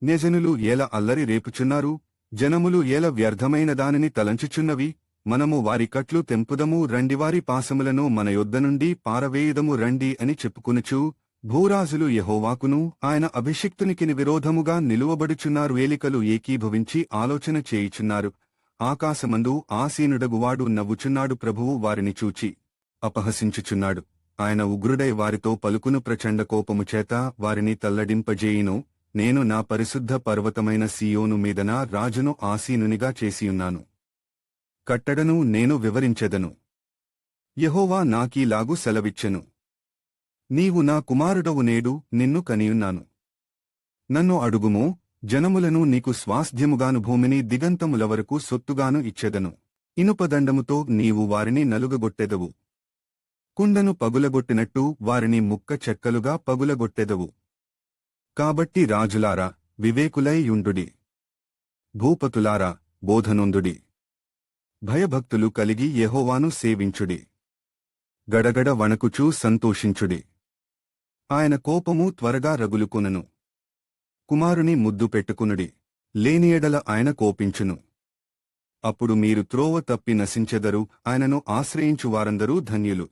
న్యజనులు ఏల అల్లరి రేపుచున్నారు, జనములు ఏల వ్యర్థమైన దానిని తలంచుచున్నవి. మనము వారి కట్లు తెంపుదము రండి, వారి పాశములను మన యొద్ద నుండి పారవేయుదము రండి అని చెప్పుకునుచు భూరాజులు యెహోవాకును ఆయన అభిషిక్తునికి విరోధముగా నిలువబడుచున్నారు. ఏలికలు ఏకీభవించి ఆలోచన చేయుచున్నారు. ఆకాశమందు ఆసీనుడగువాడు నవ్వుచున్నాడు. ప్రభువు వారిని చూచి అపహసించుచున్నాడు. ఆయన ఉగ్రుడై వారితో పలుకును. ప్రచండ కోపము చేత వారిని తల్లడింపజేయును. నేను నా పరిశుద్ధ పర్వతమైన సీయోను మీదన రాజును ఆసీనునిగా చేసియున్నాను. కట్టడను నేను వివరించెదను. యెహోవా నాకీలాగు సెలవిచ్చెను. నీవు నా కుమారుడవు, నేడు నిన్ను కనియున్నాను. నన్ను అడుగుము, జనములను నీకు స్వాస్థ్యముగాను భూమిని దిగంతముల వరకు సొత్తుగాను ఇచ్చెదను. ఇనుపదండముతో నీవు వారిని నలుగగొట్టెదవు. కుండను పగులగొట్టినట్టు వారిని ముక్క చెక్కలుగా పగులగొట్టెదవు. కాబట్టి రాజులారా, వివేకులై యుండుడి. భూపతులారా, బోధనొందుడి. భయభక్తులు కలిగి యెహోవాను సేవించుడి. గడగడ వణకుచూ సంతోషించుడి. ఆయన కోపము త్వరగా రగులుకొనును. కుమారుని ముద్దు పెట్టుకునుడి, లేని ఎడల ఆయన కోపించును. అప్పుడు మీరు త్రోవ తప్పి నశించెదరు. ఆయనను ఆశ్రయించు వారందరూ ధన్యులు.